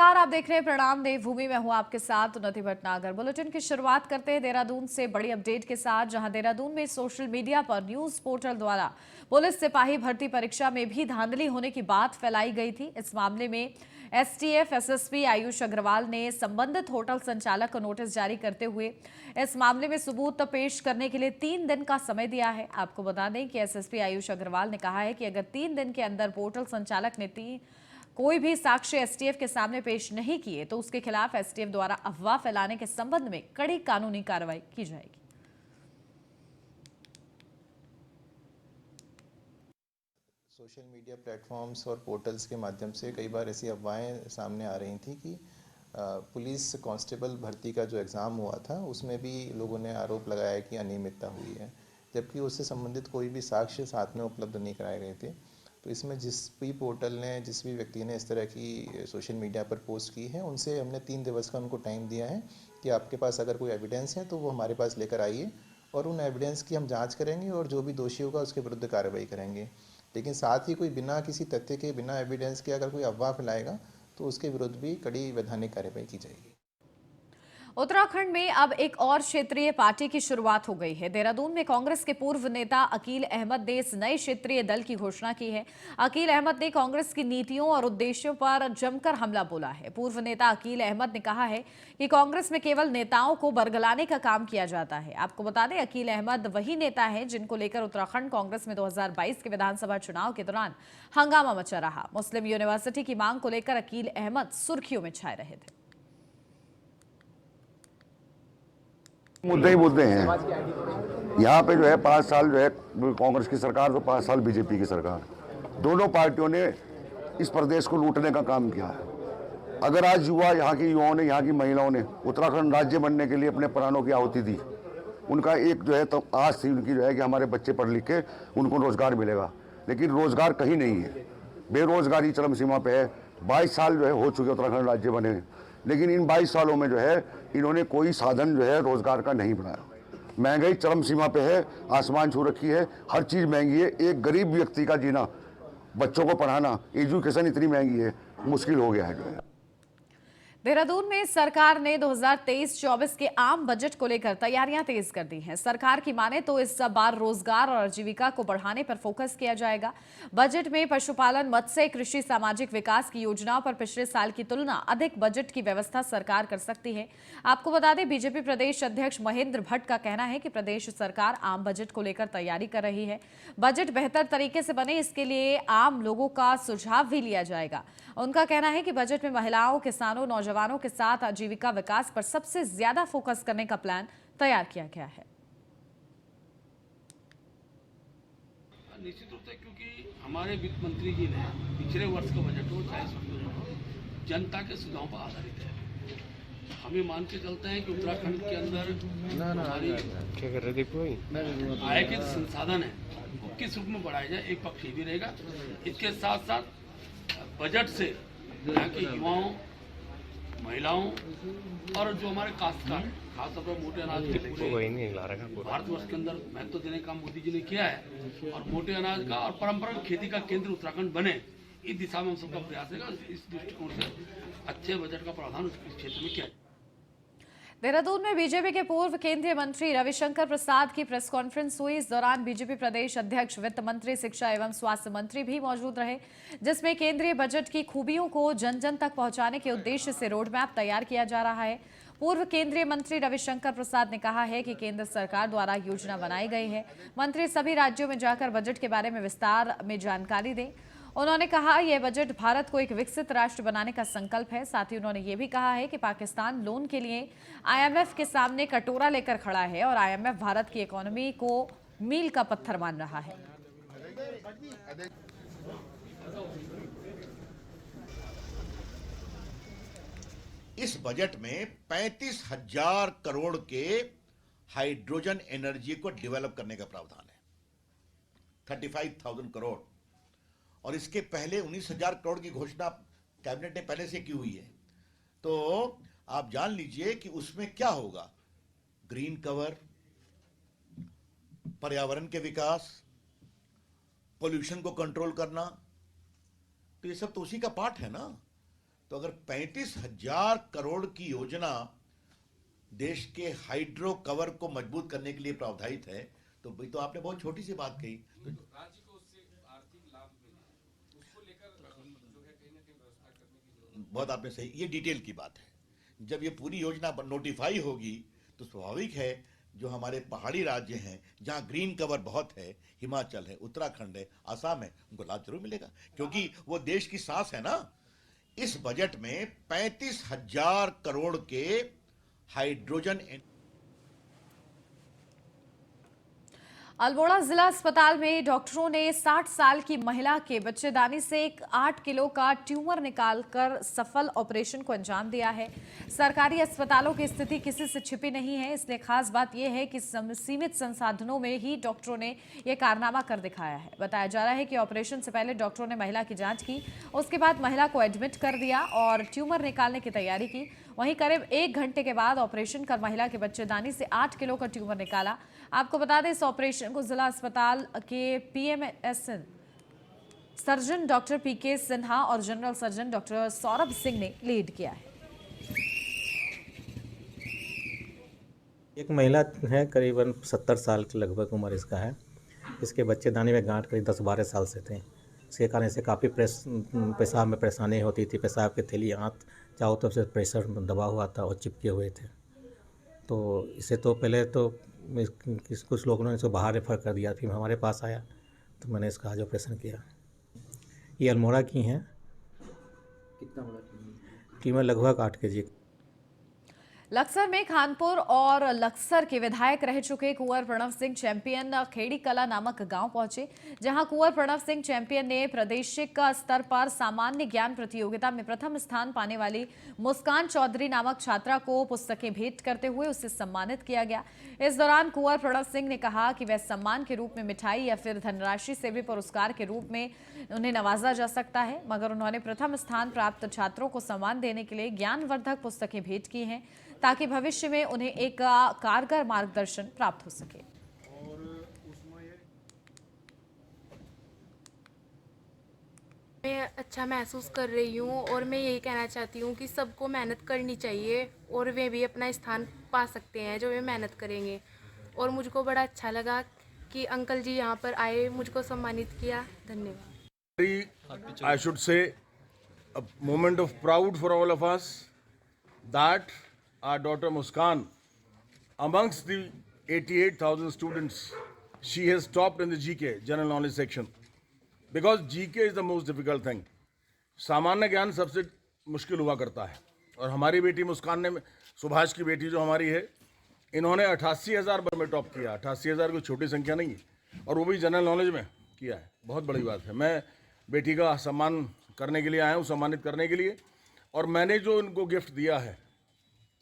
नमस्कार, आप देख रहे हैं प्रणाम देवभूमि में हूं आपके साथ उन्नति भटनागर। बुलेटिन की शुरुआत करते हैं देहरादून से बड़ी अपडेट के साथ, जहां देहरादून में सोशल मीडिया पर न्यूज पोर्टल द्वारा पुलिस सिपाही भर्ती परीक्षा में भी धांधली होने की बात फैलाई गई थी। इस मामले में एसटीएफ एसएसपी आयुष अग्रवाल ने संबंधित होटल संचालक को नोटिस जारी करते हुए इस मामले में सबूत पेश करने के लिए 3 दिन का समय दिया है। आपको बता दें कि एसएसपी आयुष अग्रवाल ने कहा है कि अगर 3 दिन के अंदर होटल संचालक ने कोई भी साक्ष्य एसटीएफ के सामने पेश नहीं किए तो उसके खिलाफ एसटीएफ द्वारा अफवाह फैलाने के संबंध में कड़ी कानूनी कार्रवाई की जाएगी। सोशल मीडिया प्लेटफॉर्म्स और पोर्टल्स के माध्यम से कई बार ऐसी अफवाहें सामने आ रही थी कि पुलिस कांस्टेबल भर्ती का जो एग्ज़ाम हुआ था उसमें भी लोगों ने आरोप लगाया कि अनियमितता हुई है, जबकि उससे संबंधित कोई भी साक्ष्य साथ में उपलब्ध नहीं कराए गए थे। तो इसमें जिस भी पोर्टल ने, जिस भी व्यक्ति ने इस तरह की सोशल मीडिया पर पोस्ट की है, उनसे हमने 3 दिवस का उनको टाइम दिया है कि आपके पास अगर कोई एविडेंस है तो वो हमारे पास लेकर आइए और उन एविडेंस की हम जांच करेंगे और जो भी दोषी होगा उसके विरुद्ध कार्रवाई करेंगे। लेकिन साथ ही कोई बिना किसी तथ्य के, बिना एविडेंस के अगर कोई अफवाह फैलाएगा तो उसके विरुद्ध भी कड़ी वैधानिक कार्रवाई की जाएगी। उत्तराखंड में अब एक और क्षेत्रीय पार्टी की शुरुआत हो गई है। देहरादून में कांग्रेस के पूर्व नेता अकील अहमद ने इस नए क्षेत्रीय दल की घोषणा की है। अकील अहमद ने कांग्रेस की नीतियों और उद्देश्यों पर जमकर हमला बोला है। पूर्व नेता अकील अहमद ने कहा है कि कांग्रेस में केवल नेताओं को बरगलाने का काम किया जाता है। आपको बता दें, अकील अहमद वही नेता है जिनको लेकर उत्तराखंड कांग्रेस में 2022 के विधानसभा चुनाव के दौरान हंगामा मचा रहा। मुस्लिम यूनिवर्सिटी की मांग को लेकर अकील अहमद सुर्खियों में छाए रहे थे। मुद्दे ही मुद्दे हैं यहाँ पे। जो है 5 साल जो है कांग्रेस की सरकार, तो 5 साल बीजेपी की सरकार, दोनों पार्टियों ने इस प्रदेश को लूटने का काम किया है। अगर आज यहाँ की युवाओं ने, यहाँ की महिलाओं ने उत्तराखंड राज्य बनने के लिए अपने प्राणों की आहुति दी, उनका एक जो है तो आस थी उनकी, जो है कि हमारे बच्चे पढ़ लिख के उनको रोजगार मिलेगा, लेकिन रोजगार कहीं नहीं है। बेरोजगारी चरम सीमा पे है। 22 साल जो है हो चुके उत्तराखंड राज्य बने, लेकिन इन 22 सालों में जो है इन्होंने कोई साधन जो है रोजगार का नहीं बनाया। महंगाई चरम सीमा पे है, आसमान छू रखी है, हर चीज़ महंगी है। एक गरीब व्यक्ति का जीना, बच्चों को पढ़ाना, एजुकेशन इतनी महंगी है, मुश्किल हो गया है जो है। देहरादून में सरकार ने 2023-24 के आम बजट को लेकर तैयारियां तेज कर दी हैं। सरकार की माने तो इस बार रोजगार और आजीविका को बढ़ाने पर फोकस किया जाएगा। बजट में पशुपालन, मत्स्य, कृषि, सामाजिक विकास की योजनाओं पर पिछले साल की तुलना अधिक बजट की व्यवस्था सरकार कर सकती है। आपको बता दें, बीजेपी प्रदेश अध्यक्ष महेंद्र भट्ट का कहना है कि प्रदेश सरकार आम बजट को लेकर तैयारी कर रही है। बजट बेहतर तरीके से बने, इसके लिए आम लोगों का सुझाव भी लिया जाएगा। उनका कहना है कि बजट में महिलाओं, किसानों, नौजवानों के साथ आजीविका विकास पर सबसे ज्यादा फोकस करने का प्लान तैयार किया गया है। निश्चित रूप से, क्योंकि हमारे वित्त मंत्री जी ने पिछले वर्ष का बजट हो, चाहे जनता के सुझाव पर आधारित है। हमें मान के चलते हैं कि उत्तराखंड के अंदर हमारी आय के संसाधन है वो किस रूप में बढ़ाया जाए, एक पक्ष भी रहेगा। इसके साथ साथ बजट से यहाँ के युवाओं, महिलाओं और जो हमारे काश्तकार, खासतौर पर मोटे अनाज के पूरे भारतवर्ष के अंदर महत्व देने का मोदी जी ने किया है, और मोटे अनाज का और परंपरागत खेती का केंद्र उत्तराखंड बने, इस दिशा में हम सबका प्रयास है। इस दृष्टिकोण से अच्छे बजट का प्रावधान इस क्षेत्र में किया है। देहरादून में बीजेपी के पूर्व केंद्रीय मंत्री रविशंकर प्रसाद की प्रेस कॉन्फ्रेंस हुई। इस दौरान बीजेपी प्रदेश अध्यक्ष, वित्त मंत्री, शिक्षा एवं स्वास्थ्य मंत्री भी मौजूद रहे, जिसमें केंद्रीय बजट की खूबियों को जन जन तक पहुंचाने के उद्देश्य से रोड मैप तैयार किया जा रहा है। पूर्व केंद्रीय मंत्री रविशंकर प्रसाद ने कहा है कि केंद्र सरकार द्वारा योजना बनाई गई है। मंत्री सभी राज्यों में जाकर बजट के बारे में विस्तार में जानकारी दें। उन्होंने कहा, यह बजट भारत को एक विकसित राष्ट्र बनाने का संकल्प है। साथ ही उन्होंने ये भी कहा है कि पाकिस्तान लोन के लिए आईएमएफ के सामने कटोरा लेकर खड़ा है और आईएमएफ भारत की इकोनॉमी को मील का पत्थर मान रहा है। इस बजट में 35,000 करोड़ के हाइड्रोजन एनर्जी को डेवलप करने का प्रावधान है, 35,000 करोड़। और इसके पहले 19,000 करोड़ की घोषणा कैबिनेट ने पहले से की हुई है। तो आप जान लीजिए कि उसमें क्या होगा, ग्रीन कवर, पर्यावरण के विकास, पोल्यूशन को कंट्रोल करना, तो ये सब तो उसी का पार्ट है ना। तो अगर 35,000 करोड़ की योजना देश के हाइड्रो कवर को मजबूत करने के लिए प्रावधानित है, तो भाई तो आपने बहुत छोटी सी बात कही। तो राज्य को उससे आर्थिक लाभ मिले, उसको लेकर जो है कहीं ना कहीं व्यवस्था करने की जरूरत बहुत आपने सही, ये डिटेल की बात है। जब ये पूरी योजना नोटिफाई होगी तो स्वाभाविक है जो हमारे पहाड़ी राज्य हैं जहां ग्रीन कवर बहुत है, हिमाचल है, उत्तराखंड है, आसाम है, उनको लाभ जरूर मिलेगा, क्योंकि वो देश की सांस है ना। इस बजट में 35,000 करोड़ के हाइड्रोजन अल्मोड़ा जिला अस्पताल में डॉक्टरों ने 60 साल की महिला के बच्चेदानी से एक 8 किलो का ट्यूमर निकालकर सफल ऑपरेशन को अंजाम दिया है। सरकारी अस्पतालों की स्थिति किसी से छिपी नहीं है, इसलिए खास बात यह है कि सीमित संसाधनों में ही डॉक्टरों ने यह कारनामा कर दिखाया है। बताया जा रहा है कि ऑपरेशन से पहले डॉक्टरों ने महिला की जांच की, उसके बाद महिला को एडमिट कर दिया और ट्यूमर निकालने की तैयारी की। वहीं करीब 1 घंटे के बाद ऑपरेशन कर महिला के बच्चेदानी से 8 किलो का ट्यूमर निकाला। आपको बता दें, इस ऑपरेशन को जिला अस्पताल के पीएमएसएन सर्जन डॉक्टर पीके सिन्हा और general surgeon doctor Saurabh Singh ने लीड किया है। एक महिला है, करीबन 70 साल के लगभग उम्र इसका है। इसके बच्चेदानी में गांठ करीब 10-12 साल से थे। इसके कारण इसे काफ़ी पेशाब में परेशानी होती थी। पेशाब की थैली आंत चारों तरफ से प्रेशर दबा हुआ था और चिपके हुए थे। तो इसे तो पहले तो कुछ लोगों ने इसको बाहर रेफर कर दिया, फिर हमारे पास आया तो मैंने इसका आज ऑपरेशन किया। ये अल्मोड़ा की हैं। कितना बड़ा कीमत? लगभग 8 kg। लक्सर में खानपुर और लक्सर के विधायक रह चुके कुंवर प्रणव सिंह चैंपियन खेड़ी कला नामक गांव पहुंचे, जहां कुंवर प्रणव सिंह चैंपियन ने प्रादेशिक स्तर पर सामान्य ज्ञान प्रतियोगिता में प्रथम स्थान पाने वाली मुस्कान चौधरी नामक छात्रा को पुस्तकें भेंट करते हुए उसे सम्मानित किया गया। इस दौरान कुंवर प्रणव सिंह ने कहा कि वह सम्मान के रूप में मिठाई या फिर धनराशि से भी पुरस्कार के रूप में उन्हें नवाजा जा सकता है, मगर उन्होंने प्रथम स्थान प्राप्त छात्रों को सम्मान देने के लिए ज्ञानवर्धक पुस्तकें भेंट की हैं, ताकि भविष्य में उन्हें एक कारगर मार्गदर्शन प्राप्त हो सके। मैं अच्छा महसूस कर रही हूँ और मैं यही कहना चाहती हूँ कि सबको मेहनत करनी चाहिए और वे भी अपना स्थान पा सकते हैं जो वे मेहनत करेंगे। और मुझको बड़ा अच्छा लगा कि अंकल जी यहाँ पर आए, मुझको सम्मानित किया। धन्यवाद। I should say a moment of proud for all of us that our daughter Muskan, amongst the 88,000 students, she has topped in the GK, general knowledge section, because GK is the most difficult thing. सामान्य ज्ञान सबसे मुश्किल हुआ करता है, और हमारी बेटी मुस्कान ने, सुभाष की बेटी जो हमारी है, इन्होंने 88,000 में टॉप किया। 88,000 कोई छोटी संख्या नहीं है, और वो भी जनरल नॉलेज में किया है। बहुत बड़ी बात है। मैं बेटी का सम्मान करने के लिए आया हूँ, सम्मानित करने के लिए। और मैंने जो इनको गिफ्ट दिया है,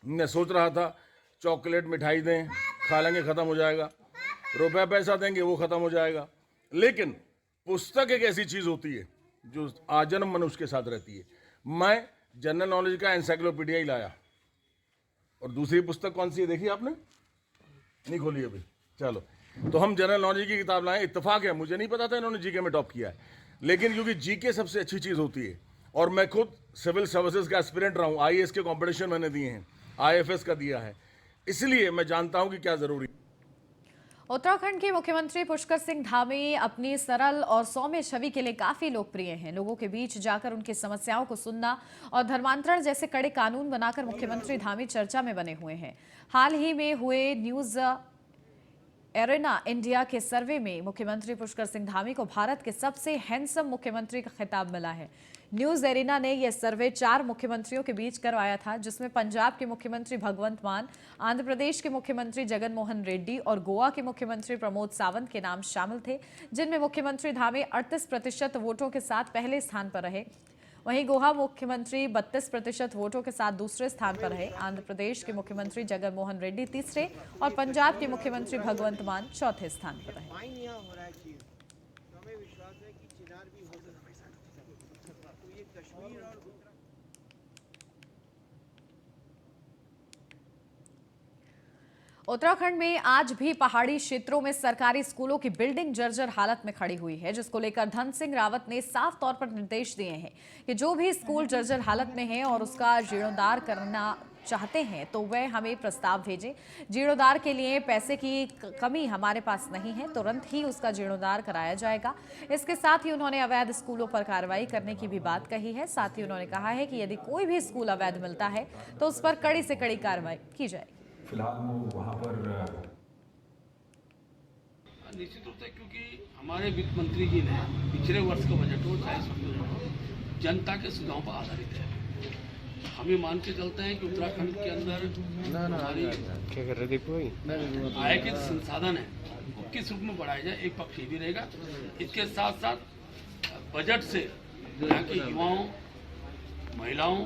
मैं सोच रहा था चॉकलेट मिठाई दें, खा लेंगे ख़त्म हो जाएगा, रुपया पैसा देंगे वो ख़त्म हो जाएगा, लेकिन पुस्तक एक ऐसी चीज़ होती है जो आजन्म मनुष्य के साथ रहती है। मैं जनरल नॉलेज का एनसाइक्लोपीडिया ही लाया। और दूसरी पुस्तक कौन सी है देखिए आपने? नहीं खोली अभी। चलो, तो हम जनरल नॉलेज की किताब लाए। इत्तेफाक है, मुझे नहीं पता था इन्होंने जीके में टॉप किया है, लेकिन क्योंकि जीके सबसे अच्छी चीज़ होती है, और मैं खुद सिविल सर्विसेज का एस्पिरेंट रहा हूँ, आईएएस के कॉम्पिटिशन मैंने दिए हैं, आईएफएस का दिया है, इसलिए मैं जानता हूँ कि क्या ज़रूरी। उत्तराखंड के मुख्यमंत्री पुष्कर सिंह धामी अपनी सरल और सौम्य छवि के लिए काफी लोकप्रिय हैं। लोगों के बीच जाकर उनकी समस्याओं को सुनना और धर्मांतरण जैसे कड़े कानून बनाकर मुख्यमंत्री धामी चर्चा में बने हुए हैं। हाल ही में हुए न्यूज एरेना इंडिया के सर्वे में मुख्यमंत्री पुष्कर सिंह धामी को भारत के सबसे हैंडसम मुख्यमंत्री का खिताब मिला है। न्यूज एरेना ने यह सर्वे 4 मुख्यमंत्रियों के बीच करवाया था, जिसमें पंजाब के मुख्यमंत्री भगवंत मान, आंध्र प्रदेश के मुख्यमंत्री जगन मोहन रेड्डी और गोवा के मुख्यमंत्री प्रमोद सावंत के नाम शामिल थे, जिनमें मुख्यमंत्री धामी 38% वोटों के साथ पहले स्थान पर रहे। वहीं गोवा मुख्यमंत्री 32% वोटों के साथ दूसरे स्थान पर रहे। आंध्र प्रदेश के मुख्यमंत्री जगन मोहन रेड्डी तीसरे और पंजाब के मुख्यमंत्री भगवंत मान चौथे स्थान पर रहे। उत्तराखंड में आज भी पहाड़ी क्षेत्रों में सरकारी स्कूलों की बिल्डिंग जर्जर हालत में खड़ी हुई है, जिसको लेकर धन सिंह रावत ने साफ तौर पर निर्देश दिए हैं कि जो भी स्कूल जर्जर हालत में है और उसका जीर्णोद्धार करना चाहते हैं तो वह हमें प्रस्ताव भेजें। जीर्णोद्धार के लिए पैसे की कमी हमारे पास नहीं है, तुरंत ही उसका जीर्णोद्धार कराया जाएगा। इसके साथ ही उन्होंने अवैध स्कूलों पर कार्रवाई करने की भी बात कही है। साथ ही उन्होंने कहा है कि यदि कोई भी स्कूल अवैध मिलता है तो उस पर कड़ी से कड़ी कार्रवाई की जाएगी। फिलहाल वो वहाँ पर निश्चित रूप से, क्योंकि हमारे वित्त मंत्री जी ने पिछले वर्ष का बजट हो चाहे इस वर्ष का बजट हो, जनता के सुझाव पर आधारित है। हम ये मान के चलते हैं कि उत्तराखंड के अंदर हमारी आय के संसाधन है वो किस रूप में बढ़ाया जाए, एक पक्ष ये भी रहेगा। इसके साथ साथ बजट से यहाँ के युवाओं, महिलाओं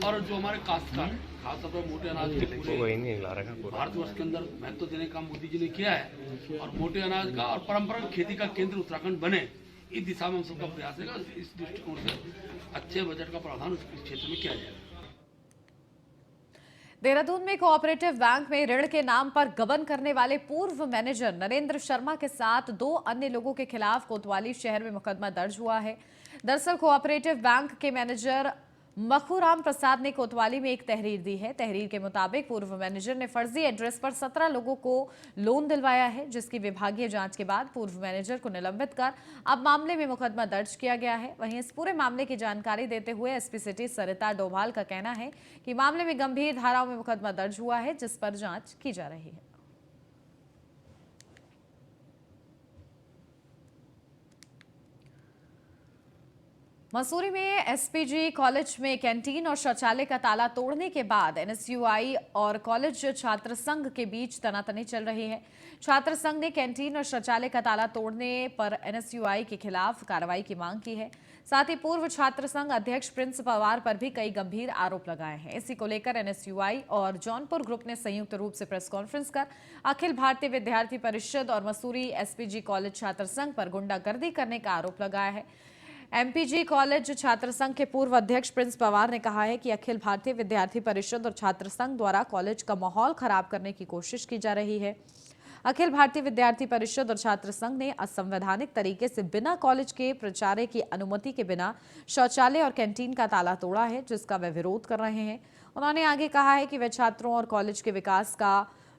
और जो हमारे काश्तकार खासतौर पर मोटे अनाज के पूरे भारतवर्ष के अंदर महत्व देने का मोदी जी ने किया है और मोटे अनाज का और परंपरागत खेती का केंद्र उत्तराखंड बने, इस दिशा में हम सबका प्रयास रहेगा। इस दृष्टिकोण से अच्छे बजट का प्रावधान इस क्षेत्र में किया जाएगा। देहरादून में कोऑपरेटिव बैंक में ऋण के नाम पर गबन करने वाले पूर्व मैनेजर नरेंद्र शर्मा के साथ 2 अन्य लोगों के खिलाफ कोतवाली शहर में मुकदमा दर्ज हुआ है। दरअसल कोऑपरेटिव बैंक के मैनेजर मखूराम प्रसाद ने कोतवाली में एक तहरीर दी है। तहरीर के मुताबिक पूर्व मैनेजर ने फर्जी एड्रेस पर 17 लोगों को लोन दिलवाया है, जिसकी विभागीय जांच के बाद पूर्व मैनेजर को निलंबित कर अब मामले में मुकदमा दर्ज किया गया है। वहीं इस पूरे मामले की जानकारी देते हुए एसपी सिटी सरिता डोभाल का कहना है कि मामले में गंभीर धाराओं में मुकदमा दर्ज हुआ है, जिस पर जांच की जा रही है। मसूरी में एसपीजी कॉलेज में कैंटीन और शौचालय का ताला तोड़ने के बाद एनएसयूआई और कॉलेज छात्र संघ के बीच तनातनी चल रही है। छात्र संघ ने कैंटीन और शौचालय का ताला तोड़ने पर एनएसयूआई के खिलाफ कार्रवाई की मांग की है। साथ ही पूर्व छात्र संघ अध्यक्ष प्रिंस पवार पर भी कई गंभीर आरोप लगाए हैं। इसी को लेकर एनएसयूआई और जौनपुर ग्रुप ने संयुक्त रूप से प्रेस कॉन्फ्रेंस कर अखिल भारतीय विद्यार्थी परिषद और मसूरी एसपीजी कॉलेज छात्र संघ पर गुंडागर्दी करने का आरोप लगाया है। एमपीजी कॉलेज छात्र संघ के पूर्व अध्यक्ष प्रिंस पवार ने कहा है कि अखिल भारतीय विद्यार्थी परिषद और छात्र संघ द्वारा कॉलेज का माहौल खराब करने की कोशिश की जा रही है। अखिल भारतीय विद्यार्थी परिषद और छात्र संघ ने असंवैधानिक तरीके से बिना कॉलेज के प्राचार्य की अनुमति के बिना शौचालय और कैंटीन का ताला तोड़ा है, जिसका वे विरोध कर रहे हैं। उन्होंने आगे कहा है कि वे छात्रों और कॉलेज के विकास का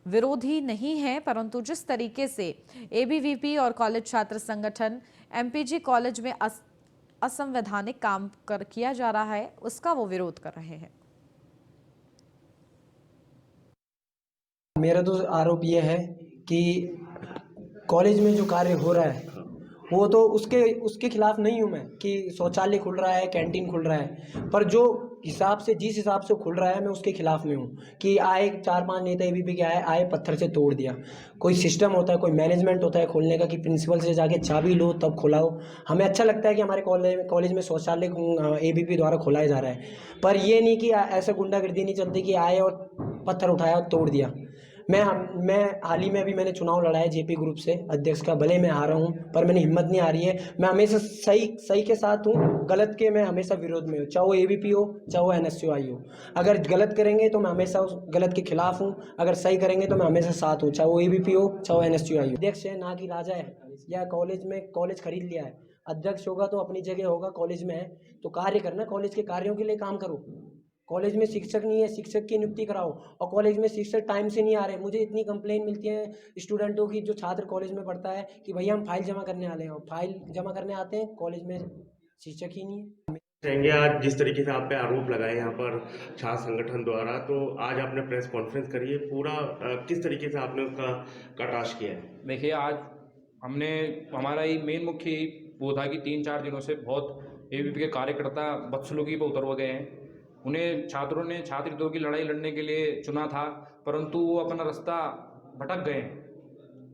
विरोधी नहीं है, परंतु जिस तरीके से एबीवीपी और कॉलेज छात्र संगठन एमपीजी कॉलेज में असंवैधानिक काम किया जा रहा है, उसका वो विरोध कर रहे हैं। मेरा तो आरोप ये है कि कॉलेज में जो कार्य हो रहा है वो तो उसके खिलाफ नहीं हूँ मैं कि शौचालय खुल रहा है, कैंटीन खुल रहा है, पर जो हिसाब से जिस हिसाब से खुल रहा है मैं उसके खिलाफ में हूँ कि आए 4-5 नेता एबीपी के आए पत्थर से तोड़ दिया। कोई सिस्टम होता है, कोई मैनेजमेंट होता है खोलने का कि प्रिंसिपल से जाके चाबी लो तब खुलाओ। हमें अच्छा लगता है कि हमारे कॉलेज में शौचालय एबीपी द्वारा खुलाया जा रहा है, पर ये नहीं कि ऐसा गुंडागर्दी नहीं चलती कि आए और पत्थर उठाया और तोड़ दिया। मैं हाल ही में अभी मैंने चुनाव लड़ा है जेपी ग्रुप से अध्यक्ष का, भले मैं हारा हूँ पर मैंने हिम्मत नहीं हारी है। मैं हमेशा सही के साथ हूँ, गलत के मैं हमेशा विरोध में हूँ, चाहे वो एबीपी हो चाहे वो एनएसयूआई हो। अगर गलत करेंगे तो मैं हमेशा उस गलत के खिलाफ हूँ, अगर सही करेंगे तो मैं हमेशा साथ हूँ, चाहे वो एबीपी हो चाहे वो एनएसयूआई हो। अध्यक्ष है ना कि राजा है, या कॉलेज खरीद लिया है। अध्यक्ष होगा तो अपनी जगह होगा, कॉलेज में है तो कार्य करना, कॉलेज के कार्यों के लिए काम करो। कॉलेज में शिक्षक नहीं है, शिक्षक की नियुक्ति कराओ, और कॉलेज में शिक्षक टाइम से नहीं आ रहे। मुझे इतनी कंप्लेन मिलती है स्टूडेंटों की, जो छात्र कॉलेज में पढ़ता है, कि भैया हम फाइल जमा करने वाले हैं, फाइल जमा करने आते हैं, कॉलेज में शिक्षक ही नहीं है। आज जिस तरीके से आप पे आरोप लगाए यहाँ पर छात्र संगठन द्वारा, तो आज आपने प्रेस कॉन्फ्रेंस करी है, पूरा किस तरीके से आपने उसका कटाश किया है? देखिए, आज हमारा ही मेन मुख्य वो था कि 3-4 दिनों से बहुत एबीपी के कार्यकर्ता बदसलूकी पर उतर गए हैं। उन्हें छात्रों ने छात्र हितों की लड़ाई लड़ने के लिए चुना था, परंतु वो अपना रास्ता भटक गए।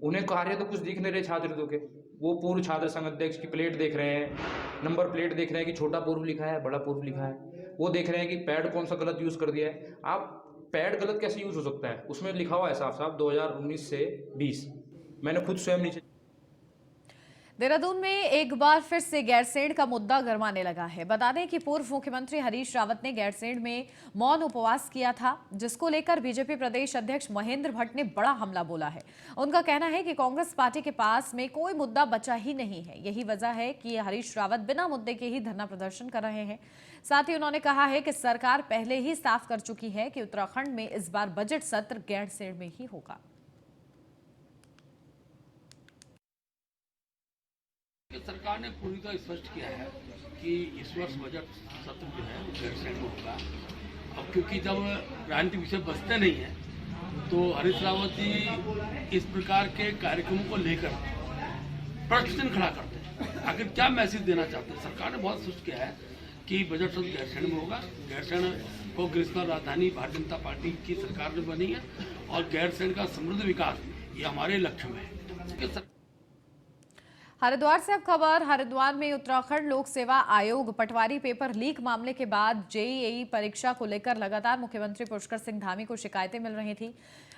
उन्हें कार्य तो कुछ दिख नहीं रहे छात्र हितों के। वो पूर्व छात्र संघ अध्यक्ष की प्लेट देख रहे हैं, नंबर प्लेट देख रहे हैं कि छोटा पूर्व लिखा है, बड़ा पूर्व लिखा है। वो देख रहे हैं कि पैड कौन सा गलत यूज़ कर दिया है। आप पैड गलत कैसे यूज़ हो सकता है? उसमें लिखा हुआ है साफ 2019 से 20। मैंने खुद स्वयं नीचे देहरादून में एक बार फिर से गैरसैंण का मुद्दा गरमाने लगा है। बता दें कि पूर्व मुख्यमंत्री हरीश रावत ने गैरसैंण में मौन उपवास किया था, जिसको लेकर बीजेपी प्रदेश अध्यक्ष महेंद्र भट्ट ने बड़ा हमला बोला है। उनका कहना है कि कांग्रेस पार्टी के पास में कोई मुद्दा बचा ही नहीं है। यही वजह है कि हरीश रावत बिना मुद्दे के ही धरना प्रदर्शन कर रहे हैं। साथ ही उन्होंने कहा है कि सरकार पहले ही साफ कर चुकी है कि उत्तराखंड में इस बार बजट सत्र गैरसैंण में ही होगा। सरकार ने पूरी तरह स्पष्ट किया है कि इस वर्ष बजट सत्र जो है गैरसैंण में होगा। अब क्योंकि जब राजनीतिक विषय बचते नहीं है तो हरीश रावत जी इस प्रकार के कार्यक्रमों को लेकर प्रश्न खड़ा करते हैं। आखिर क्या मैसेज देना चाहते हैं? सरकार ने बहुत स्पष्ट किया है कि बजट सत्र गैरसैंण में होगा। गैरसैंण को ग्रीष्मकालीन राजधानी भारतीय जनता पार्टी की सरकार ने बनी है और गैरसैंण का समृद्ध विकास ये हमारे लक्ष्य में है। हरिद्वार से अब खबर। हरिद्वार में उत्तराखंड लोक सेवा आयोग पटवारी पेपर लीक मामले के बाद जेईई परीक्षा को लेकर लगातार मुख्यमंत्री पुष्कर सिंह धामी को शिकायतें मिल रही थी।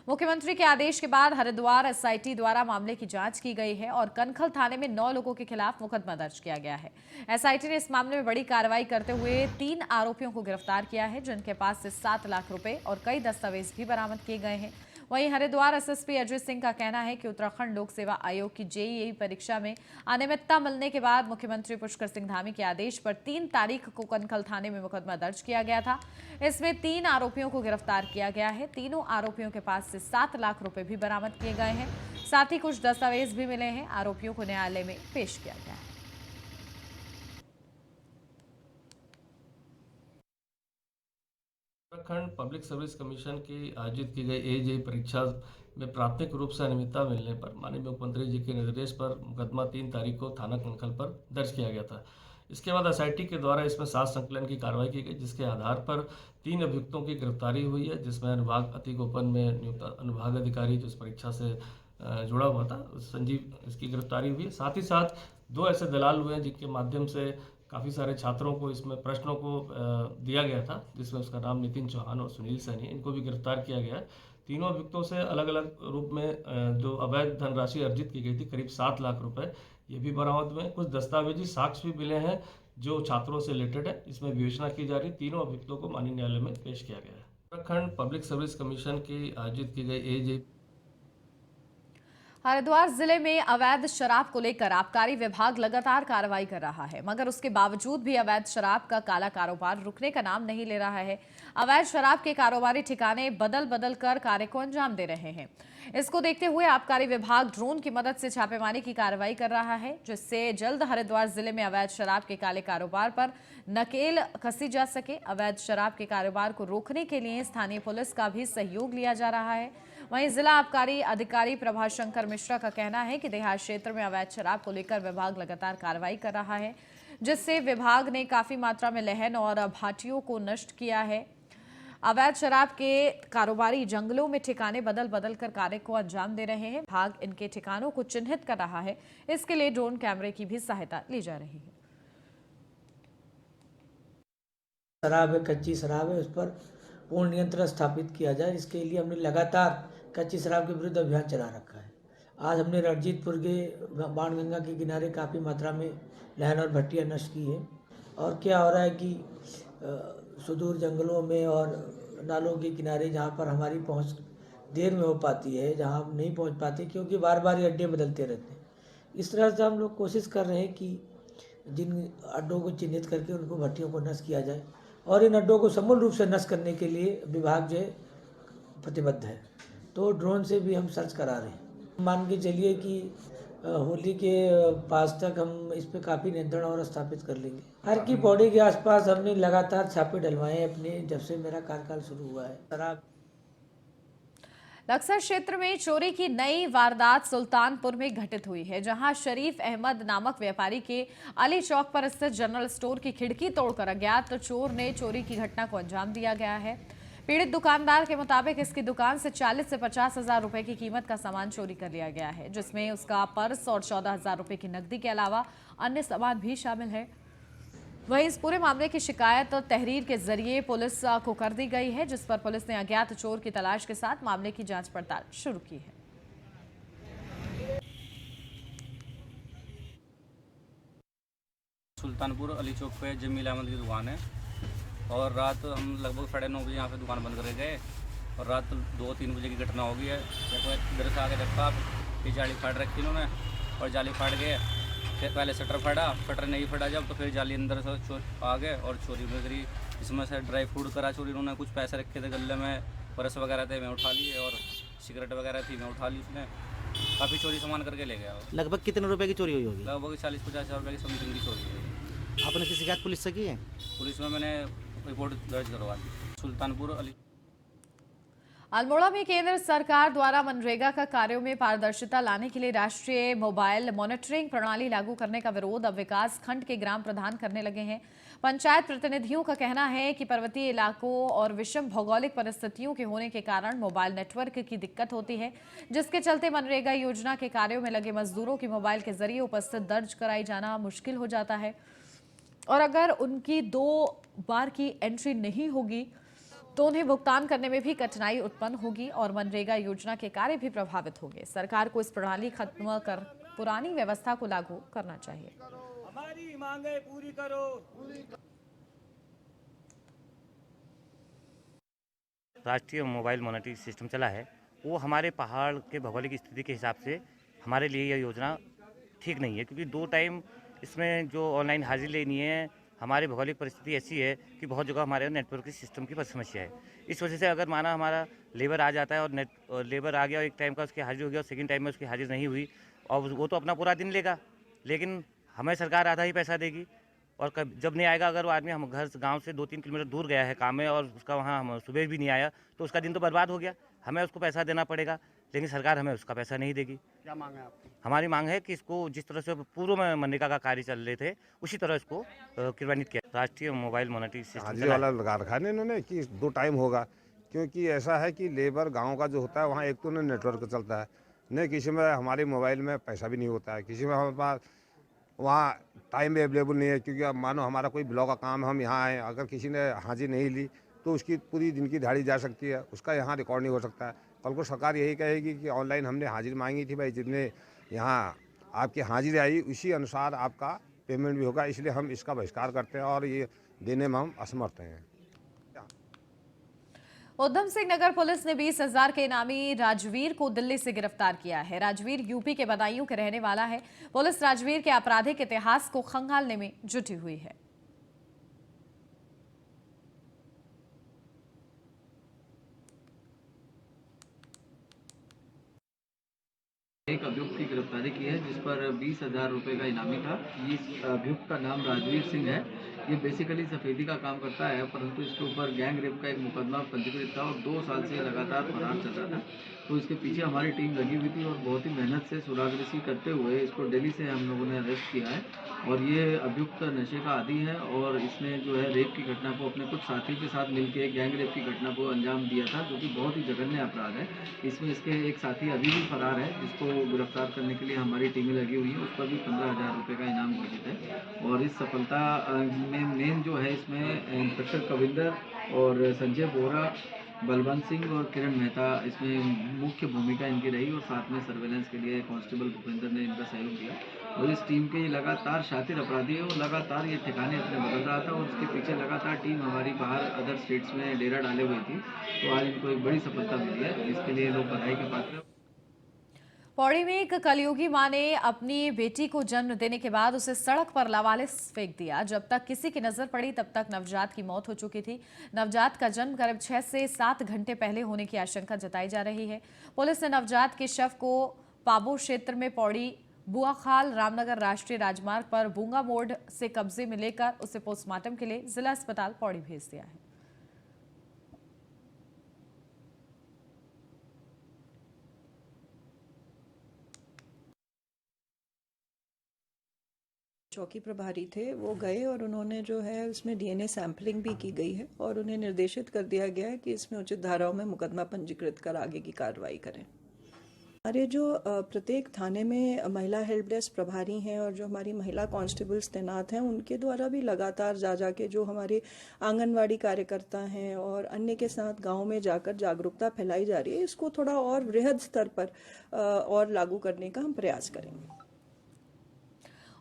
मुख्यमंत्री के आदेश के बाद हरिद्वार एसआईटी द्वारा मामले की जांच की गई है और कनखल थाने में 9 लोगों के खिलाफ मुकदमा दर्ज किया गया है। एसआईटी ने इस मामले में बड़ी कार्रवाई करते हुए 3 आरोपियों को गिरफ्तार किया है, जिनके पास से 7 लाख रुपए और कई दस्तावेज भी बरामद किए गए हैं। वहीं हरिद्वार एसएसपी अजय सिंह का कहना है कि उत्तराखंड लोक सेवा आयोग की जेईई परीक्षा में अनियमितता मिलने के बाद मुख्यमंत्री पुष्कर सिंह धामी के आदेश पर 3 तारीख को कनखल थाने में मुकदमा दर्ज किया गया था। इसमें 3 आरोपियों को गिरफ्तार किया गया है। तीनों आरोपियों के पास से 7 लाख रुपए भी बरामद किए गए हैं। साथ ही कुछ दस्तावेज भी मिले हैं। आरोपियों को न्यायालय में पेश किया गया है। उत्तराखंड पब्लिक सर्विस कमीशन की आयोजित की गई एजेई परीक्षा में प्राथमिक रूप से अनियमितता मिलने पर माननीय मुख्यमंत्री जी के निर्देश पर मुकदमा 3 तारीख को थाना कनखल पर दर्ज किया गया था। इसके बाद एसआईटी के द्वारा इसमें 7 संकलन की कार्रवाई की गई, जिसके आधार पर 3 अभियुक्तों की गिरफ्तारी हुई है, जिसमें अनुभाग अति गोपन में नियुक्त अनुभाग अधिकारी जो इस परीक्षा से जुड़ा हुआ था संजीव, इसकी गिरफ्तारी हुई है। साथ ही साथ 2 ऐसे दलाल हुए हैं जिनके माध्यम से काफ़ी सारे छात्रों को इसमें प्रश्नों को दिया गया था, जिसमें उसका नाम नितिन चौहान और सुनील सैनी, इनको भी गिरफ्तार किया गया है। तीनों अभियुक्तों से अलग अलग रूप में जो अवैध धनराशि अर्जित की गई थी करीब 7 लाख रुपए, ये भी बरामद हुए। कुछ दस्तावेजी साक्ष्य भी मिले हैं जो छात्रों से रिलेटेड है। इसमें विवेचना की जा रही। तीनों अभियुक्तों को माननीय न्यायालय में पेश किया गया है। उत्तराखंड पब्लिक सर्विस कमीशन की आयोजित की गई एजेई हरिद्वार जिले में अवैध शराब को लेकर आबकारी विभाग लगातार कार्रवाई कर रहा है, मगर उसके बावजूद भी अवैध शराब का काला कारोबार रुकने का नाम नहीं ले रहा है। अवैध शराब के कारोबारी ठिकाने बदल कर कार्य को अंजाम दे रहे हैं। इसको देखते हुए आबकारी विभाग ड्रोन की मदद से छापेमारी की कार्रवाई कर रहा है, जिससे जल्द हरिद्वार जिले में अवैध शराब के काले कारोबार पर नकेल कसी जा सके। अवैध शराब के कारोबार को रोकने के लिए स्थानीय पुलिस का भी सहयोग लिया जा रहा है। वहीं जिला आबकारी अधिकारी प्रभाशंकर मिश्रा का कहना है कि देहात क्षेत्र में अवैध शराब को लेकर विभाग लगातार कार्रवाई कर रहा है, जिससे विभाग ने काफी मात्रा में लहन और भाटियों को नष्ट किया है। अवैध शराब के कारोबारी जंगलों में ठिकाने बदल कर कार्य को अंजाम दे रहे हैं। विभाग इनके ठिकानों को चिन्हित कर रहा है। इसके लिए ड्रोन कैमरे की भी सहायता ली जा रही है। शराब है, कच्ची शराब है, उस पर पूर्ण नियंत्रण स्थापित किया जाए। इसके लिए हमने लगातार कच्ची शराब के विरुद्ध अभियान चला रखा है। आज हमने रणजीतपुर के बाणगंगा के किनारे काफ़ी मात्रा में लहन और भट्टियाँ नष्ट की है। और क्या हो रहा है कि सुदूर जंगलों में और नालों के किनारे जहाँ पर हमारी पहुँच देर में हो पाती है, जहाँ हम नहीं पहुँच पाते क्योंकि बार बार ये अड्डे बदलते रहते हैं, इस तरह से हम लोग कोशिश कर रहे हैं कि जिन अड्डों को चिन्हित करके उनको भट्टियों को नष्ट किया जाए। और इन अड्डों को समूल रूप से नष्ट करने के लिए विभाग जो है प्रतिबद्ध है। तो ड्रोन से भी हम सर्च करा रहे हैं। मान के चलिए कि होली के पास तक हम इस पे काफ़ी नियंत्रण और स्थापित कर लेंगे। हर की पौड़ी के आसपास हमने लगातार छापे डलवाए अपने जब से मेरा कार्यकाल शुरू हुआ है। शराब लक्सर क्षेत्र में चोरी की नई वारदात सुल्तानपुर में घटित हुई है, जहां शरीफ अहमद नामक व्यापारी के अली चौक पर स्थित जनरल स्टोर की खिड़की तोड़कर अज्ञात चोर ने चोरी की घटना को अंजाम दिया गया है। पीड़ित दुकानदार के मुताबिक इसकी दुकान से 40 से 50 हजार रुपए की कीमत का सामान चोरी कर लिया गया है, जिसमें उसका पर्स और 14 हजार रुपए की नकदी के अलावा अन्य सामान भी शामिल है। वहीं इस पूरे मामले की शिकायत और तहरीर के जरिए पुलिस को कर दी गई है, जिस पर पुलिस ने अज्ञात चोर की तलाश के साथ मामले की जांच पड़ताल शुरू की है। सुल्तानपुर अली चौक पे जमील अहमद की दुकान है और रात हम लगभग 9:30 बजे यहाँ पे दुकान बंद करके गए और रात 2-3 बजे की घटना हो गई है। देखो इधर से आके देखा कि जाली फाड़ रखी इन्होंने और जाली फाड़ गए। फिर पहले शटर फाड़ा, शटर नहीं फटा जब तो फिर जाली अंदर से चोर आ गए और चोरी में करी। इसमें से ड्राई फ्रूट करा चोरी, उन्होंने कुछ पैसे रखे थे गले में, पर्स वगैरह थे मैं उठा लिए और सिगरेट वगैरह थी मैं उठा ली। उसने काफ़ी चोरी सामान करके ले गया। लगभग कितने रुपए की चोरी हुई होगी? लगभग 40-50 हज़ार रुपये की समथिंग की चोरी हुई। आपने किसी शिकायत पुलिस से की है? पुलिस में मैंने रिपोर्ट दर्ज करवा दी। सुल्तानपुर अली अल्मोड़ा में केंद्र सरकार द्वारा मनरेगा का कार्यों में पारदर्शिता लाने के लिए राष्ट्रीय मोबाइल मॉनिटरिंग प्रणाली लागू करने का विरोध अब विकास खंड के ग्राम प्रधान करने लगे हैं। पंचायत प्रतिनिधियों का कहना है कि पर्वतीय इलाकों और विषम भौगोलिक परिस्थितियों के होने के कारण मोबाइल नेटवर्क की दिक्कत होती है, जिसके चलते मनरेगा योजना के कार्यों में लगे मजदूरों की मोबाइल के जरिए उपस्थित दर्ज कराई जाना मुश्किल हो जाता है और अगर उनकी 2 बार की एंट्री नहीं होगी तो उन्हें भुगतान करने में भी कठिनाई उत्पन्न होगी और मनरेगा योजना के कार्य भी प्रभावित होंगे। सरकार को इस प्रणाली खत्म कर पुरानी व्यवस्था को लागू करना चाहिए। हमारी मांगे पूरी करो। राष्ट्रीय मोबाइल मॉनिटरिंग सिस्टम चला है, वो हमारे पहाड़ के भौगोलिक स्थिति के हिसाब से हमारे लिए यह योजना ठीक नहीं है, क्योंकि 2 टाइम इसमें जो ऑनलाइन हाजिरी लेनी है, हमारी भौगोलिक परिस्थिति ऐसी है कि बहुत जगह हमारे नेटवर्क की सिस्टम की समस्या है। इस वजह से अगर माना हमारा लेबर आ जाता है और लेबर आ गया और एक टाइम का उसकी हाजिरी हो गया और सेकंड टाइम में उसकी हाजिरी नहीं हुई और वो तो अपना पूरा दिन लेगा, लेकिन हमें सरकार आधा ही पैसा देगी और जब नहीं आएगा, अगर वो आदमी हम घर गाँव से 2-3 किलोमीटर दूर गया है काम में और उसका वहाँ हम सुबह भी नहीं आया तो उसका दिन तो बर्बाद हो गया, हमें उसको पैसा देना पड़ेगा, लेकिन सरकार हमें उसका पैसा नहीं देगी। क्या मांग है आपकी? हमारी मांग है कि इसको जिस तरह से पूर्व में मनरेगा का कार्य चल रहे थे उसी तरह इसको क्रियान्वित किया। राष्ट्रीय मोबाइल मॉनिटरिंग सिस्टम हाजिरी वाला लगा रखा है इन्होंने कि 2 टाइम होगा, क्योंकि ऐसा है कि लेबर गांव का जो होता है वहाँ एक तो नेटवर्क चलता है, नहीं किसी में हमारे मोबाइल में पैसा भी नहीं होता है, किसी में हमारे पास वहाँ टाइम भी अवेलेबल नहीं है, क्योंकि अब मानो हमारा कोई ब्लॉक का काम हम यहाँ आए, अगर किसी ने हाजिरी नहीं ली तो उसकी पूरी दिन की दिहाड़ी जा सकती है, उसका यहाँ रिकॉर्ड नहीं हो सकता है। कल को सरकार यही कहेगी कि ऑनलाइन हमने हाजिरी मांगी थी भाई, जितने यहाँ आपकी हाजिरी आई उसी अनुसार आपका पेमेंट भी होगा, इसलिए हम इसका बहिष्कार करते हैं और ये देने में हम असमर्थ हैं। उधम सिंह नगर पुलिस ने 20,000 के इनामी राजवीर को दिल्ली से गिरफ्तार किया है। राजवीर यूपी के बदायूं के रहने वाला है। पुलिस राजवीर के आपराधिक इतिहास को खंगालने में जुटी हुई है। एक अभियुक्त की गिरफ्तारी की है जिस पर 20,000 रुपये का इनामी था। इस अभियुक्त का नाम राजवीर सिंह है। ये बेसिकली सफ़ेदी का काम करता है, परंतु इसके ऊपर गैंग रेप का एक मुकदमा पंजीकृत था और 2 साल से लगातार फरार चल रहा था। तो इसके पीछे हमारी टीम लगी हुई थी और बहुत ही मेहनत से सुरागरसी करते हुए इसको दिल्ली से हम लोगों ने अरेस्ट किया है। और ये अभियुक्त नशे का आदी है और इसने जो है रेप की घटना को अपने कुछ साथियों के साथ मिलकर गैंग रेप की घटना को अंजाम दिया था, जो कि बहुत ही जघन्य अपराध है। इसमें इसके एक साथी अभी भी फरार है, जिसको गिरफ्तार करने के लिए हमारी टीमें लगी हुई है। उस पर भी 15,000 रुपये का इनाम घोषित है। और इस सफलता में मेन जो है इसमें इंस्पेक्टर कविंदर और संजय बोरा, बलवंत सिंह और किरण मेहता इसमें मुख्य भूमिका इनकी रही और साथ में सर्वेलेंस के लिए कांस्टेबल भूपेंद्र ने इनका सहयोग दिया। और इस टीम के लगातार शातिर अपराधी है और लगातार ये ठिकाने अपने बदल रहा था और इसके पीछे लगातार टीम हमारी बाहर अदर स्टेट्स में डेरा डाले हुई थी। तो आज इनको एक बड़ी सफलता मिली है, इसके लिए लोग बधाई के पात्र। पौड़ी में एक कलयुगी मां ने अपनी बेटी को जन्म देने के बाद उसे सड़क पर लावारिस फेंक दिया। जब तक किसी की नजर पड़ी तब तक नवजात की मौत हो चुकी थी। नवजात का जन्म करीब 6 से 7 घंटे पहले होने की आशंका जताई जा रही है। पुलिस ने नवजात के शव को पाबो क्षेत्र में पौड़ी बुआखाल रामनगर राष्ट्रीय राजमार्ग पर बूंगा मोड़ से कब्जे में लेकर उसे पोस्टमार्टम के लिए जिला अस्पताल पौड़ी भेज दिया है। चौकी प्रभारी थे, वो गए और उन्होंने जो है उसमें डीएनए सैंपलिंग भी की गई है और उन्हें निर्देशित कर दिया गया है कि इसमें उचित धाराओं में मुकदमा पंजीकृत कर आगे की कार्रवाई करें। हमारे जो प्रत्येक थाने में महिला हेल्प डेस्क प्रभारी हैं और जो हमारी महिला कांस्टेबल्स तैनात हैं, उनके द्वारा भी लगातार जा के जो हमारे आंगनवाड़ी कार्यकर्ता हैं और अन्य के साथ गांव में जाकर जागरूकता फैलाई जा रही है। इसको थोड़ा और वृहद स्तर पर और लागू करने का हम प्रयास करेंगे।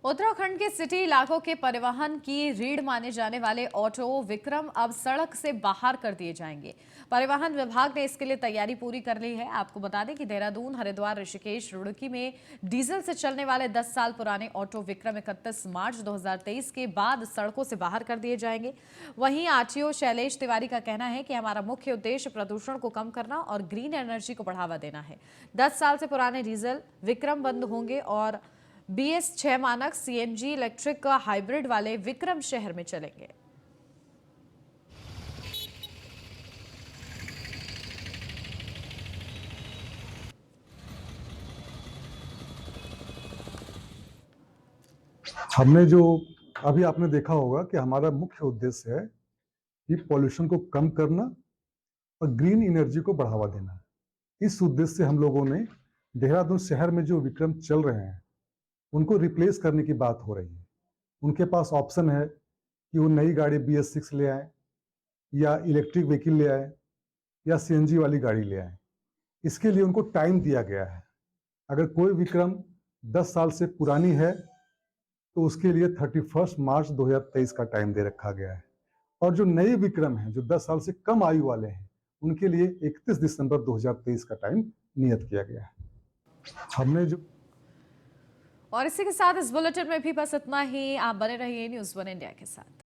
उत्तराखंड के सिटी इलाकों के परिवहन की रीढ़ माने जाने वाले ऑटो विक्रम अब सड़क से बाहर कर दिए जाएंगे। परिवहन विभाग ने इसके लिए तैयारी पूरी कर ली है। आपको बता दें कि देहरादून, हरिद्वार, ऋषिकेश, रुड़की में डीजल से चलने वाले 10 साल पुराने ऑटो विक्रम 31 मार्च 2023 के बाद सड़कों से बाहर कर दिए जाएंगे। वहीं आरटीओ शैलेश तिवारी का कहना है कि हमारा मुख्य उद्देश्य प्रदूषण को कम करना और ग्रीन एनर्जी को बढ़ावा देना है। 10 साल से पुराने डीजल विक्रम बंद होंगे और BS6 मानक CNG इलेक्ट्रिक हाइब्रिड वाले विक्रम शहर में चलेंगे। हमने जो अभी आपने देखा होगा कि हमारा मुख्य उद्देश्य है कि पॉल्यूशन को कम करना और ग्रीन एनर्जी को बढ़ावा देना। इस उद्देश्य से हम लोगों ने देहरादून शहर में जो विक्रम चल रहे हैं उनको रिप्लेस करने की बात हो रही है। उनके पास ऑप्शन है कि वो नई गाड़ी BS6 ले आए या इलेक्ट्रिक व्हीकल ले आए या CNG वाली गाड़ी ले आए। इसके लिए उनको टाइम दिया गया है। अगर कोई विक्रम 10 साल से पुरानी है तो उसके लिए 31 मार्च 2023 का टाइम दे रखा गया है और जो नए विक्रम हैं जो 10 साल से कम आयु वाले हैं उनके लिए 31 दिसंबर 2023 का टाइम नियत किया गया है। हमने जो और इसी के साथ इस बुलेटिन में भी बस इतना ही। आप बने रहिए न्यूज़ 1 इंडिया के साथ।